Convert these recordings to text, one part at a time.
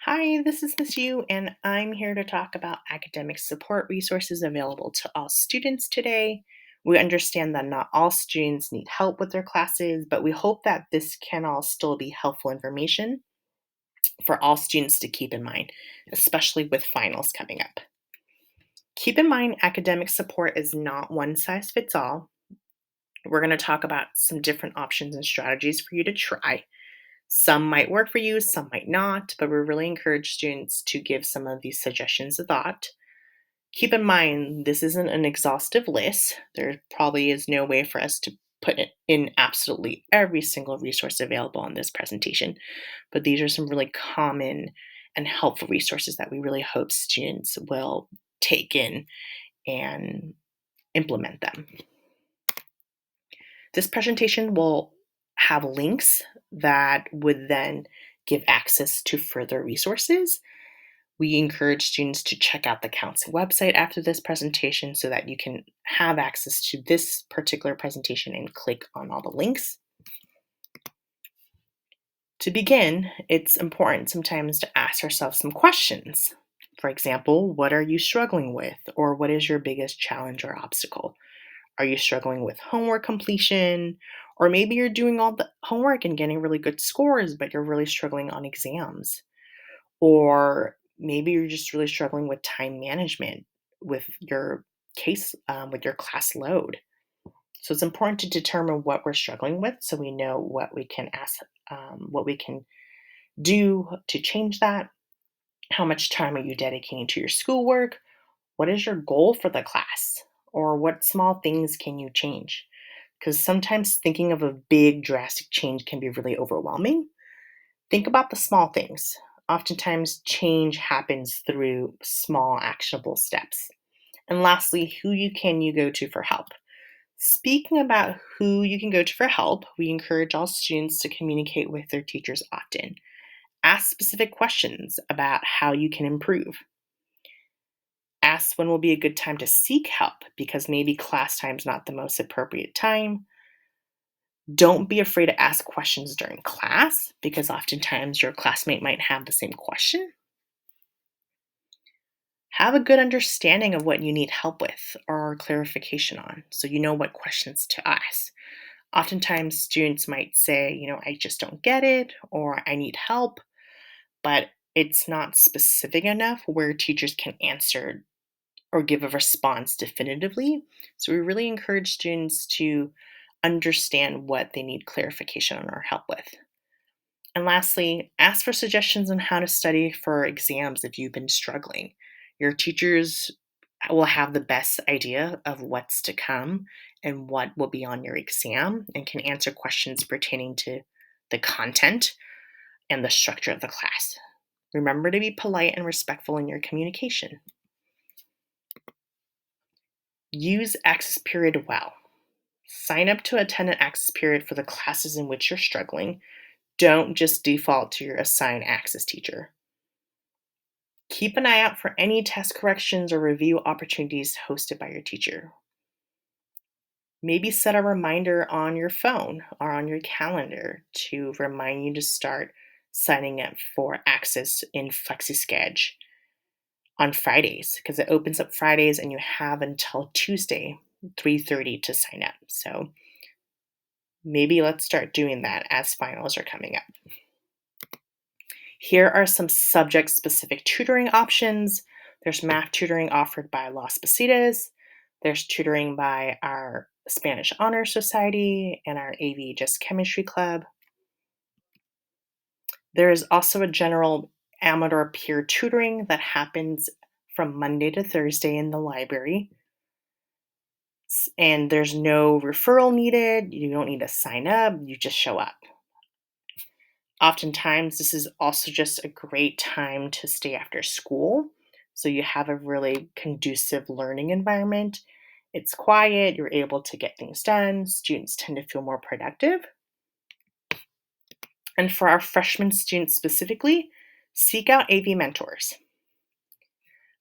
Hi, this is Miss Yu, and I'm here to talk about academic support resources available to all students today. We understand that not all students need help with their classes, but we hope that this can all still be helpful information for all students to keep in mind, especially with finals coming up. Keep in mind, academic support is not one size fits all. We're going to talk about some different options and strategies for you to try. Some might work for you, some might not, but we really encourage students to give some of these suggestions a thought. Keep in mind, this isn't an exhaustive list. There probably is no way for us to put it in absolutely every single resource available on this presentation, but these are some really common and helpful resources that we really hope students will take in and implement them. This presentation will have links that would then give access to further resources. We encourage students to check out the council website after this presentation so that you can have access to this particular presentation and click on all the links. To begin, it's important sometimes to ask ourselves some questions. For example, what are you struggling with, or what is your biggest challenge or obstacle? Are you struggling with homework completion? Or maybe you're doing all the homework and getting really good scores, but you're really struggling on exams. Or maybe you're just really struggling with time management with your with your class load. So it's important to determine what we're struggling with so we know what we can ask, what we can do to change that. How much time are you dedicating to your schoolwork? What is your goal for the class? Or what small things can you change? Because sometimes thinking of a big, drastic change can be really overwhelming. Think about the small things. Oftentimes, change happens through small, actionable steps. And lastly, can you go to for help? Speaking about who you can go to for help, we encourage all students to communicate with their teachers often. Ask specific questions about how you can improve. Ask when will be a good time to seek help because maybe class time's not the most appropriate time. Don't be afraid to ask questions during class because oftentimes your classmate might have the same question. Have a good understanding of what you need help with or clarification on so you know what questions to ask. Oftentimes, students might say, I just don't get it or I need help, but it's not specific enough where teachers can answer or give a response definitively. So we really encourage students to understand what they need clarification on or help with. And lastly, ask for suggestions on how to study for exams if you've been struggling. Your teachers will have the best idea of what's to come and what will be on your exam and can answer questions pertaining to the content and the structure of the class. Remember to be polite and respectful in your communication. Use access period well. Sign up to attend an access period for the classes in which you're struggling. Don't just default to your assigned access teacher. Keep an eye out for any test corrections or review opportunities hosted by your teacher. Maybe set a reminder on your phone or on your calendar to remind you to start signing up for access in FlexiSchedule on Fridays because it opens up Fridays and you have until Tuesday, 3:30 to sign up. So maybe let's start doing that as finals are coming up. Here are some subject-specific tutoring options. There's math tutoring offered by Las Positas. There's tutoring by our Spanish Honor Society and our AV Just Chemistry Club. There is also a general amateur peer tutoring that happens from Monday to Thursday in the library. And there's no referral needed. You don't need to sign up. You just show up. Oftentimes, this is also just a great time to stay after school. So you have a really conducive learning environment. It's quiet, you're able to get things done. Students tend to feel more productive. And for our freshman students specifically, seek out AV mentors.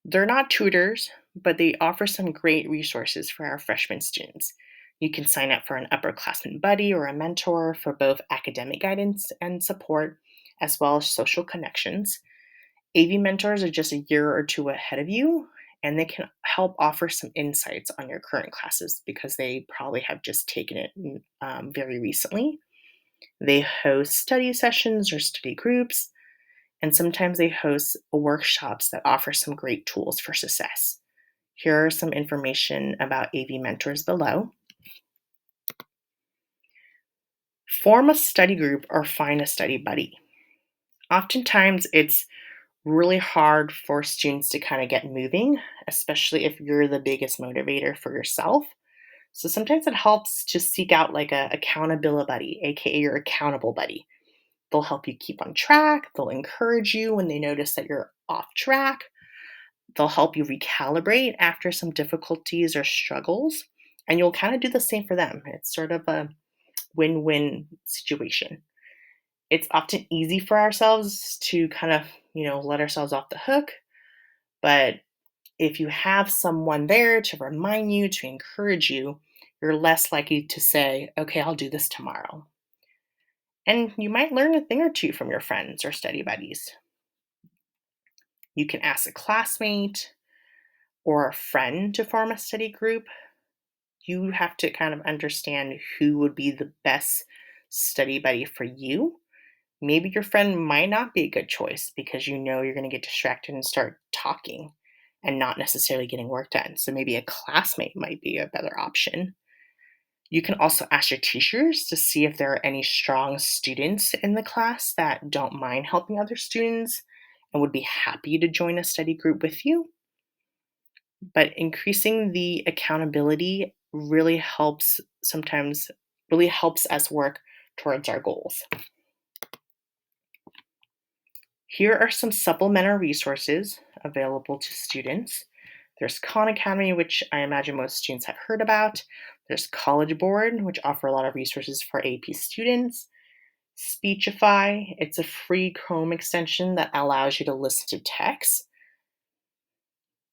They're not tutors, but they offer some great resources for our freshman students. You can sign up for an upperclassman buddy or a mentor for both academic guidance and support, as well as social connections. AV mentors are just a year or two ahead of you, and they can help offer some insights on your current classes because they probably have just taken it very recently. They host study sessions or study groups, and sometimes they host workshops that offer some great tools for success. Here are some information about AV mentors below. Form a study group or find a study buddy. Oftentimes, it's really hard for students to kind of get moving, especially if you're the biggest motivator for yourself. So sometimes it helps to seek out like a accountability buddy, aka your accountable buddy. They'll help you keep on track, they'll encourage you when they notice that you're off track, they'll help you recalibrate after some difficulties or struggles, and you'll kind of do the same for them. It's sort of a win-win situation. It's often easy for ourselves to kind of, let ourselves off the hook, but if you have someone there to remind you, to encourage you, you're less likely to say, okay, I'll do this tomorrow. And you might learn a thing or two from your friends or study buddies. You can ask a classmate or a friend to form a study group. You have to kind of understand who would be the best study buddy for you. Maybe your friend might not be a good choice because you're going to get distracted and start talking and not necessarily getting work done. So maybe a classmate might be a better option. You can also ask your teachers to see if there are any strong students in the class that don't mind helping other students and would be happy to join a study group with you. But increasing the accountability really helps us work towards our goals. Here are some supplementary resources available to students. There's Khan Academy, which I imagine most students have heard about. There's College Board, which offer a lot of resources for AP students. Speechify, it's a free Chrome extension that allows you to listen to text.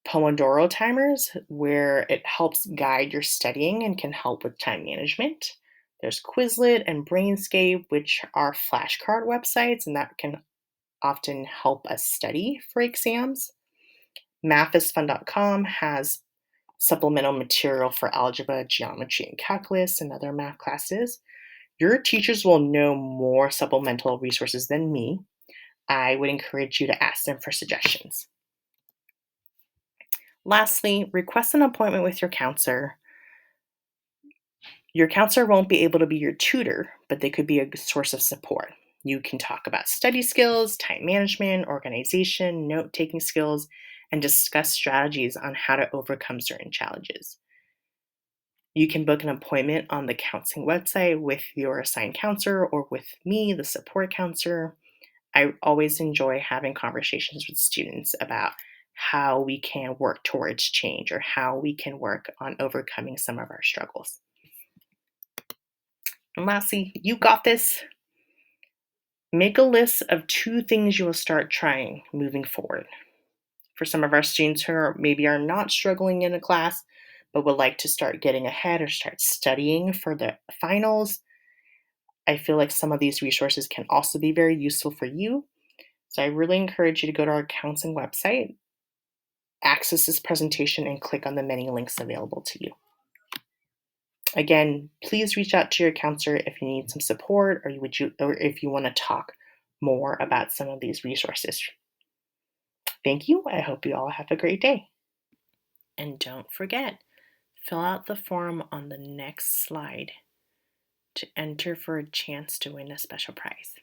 Pomodoro timers, where it helps guide your studying and can help with time management. There's Quizlet and Brainscape, which are flashcard websites, and that can often help us study for exams. Mathisfun.com has supplemental material for algebra, geometry, and calculus and other math classes. Your teachers will know more supplemental resources than me. I would encourage you to ask them for suggestions. Lastly, request an appointment with your counselor. Your counselor won't be able to be your tutor, but they could be a source of support. You can talk about study skills, time management, organization, note taking skills, and discuss strategies on how to overcome certain challenges. You can book an appointment on the counseling website with your assigned counselor or with me, the support counselor. I always enjoy having conversations with students about how we can work towards change or how we can work on overcoming some of our struggles. And lastly, you got this. Make a list of 2 things you will start trying moving forward. For some of our students who are not struggling in a class, but would like to start getting ahead or start studying for the finals, I feel like some of these resources can also be very useful for you. So I really encourage you to go to our counseling website, access this presentation, and click on the many links available to you. Again, please reach out to your counselor if you need some support or if you want to talk more about some of these resources. Thank you. I hope you all have a great day. And don't forget, fill out the form on the next slide to enter for a chance to win a special prize.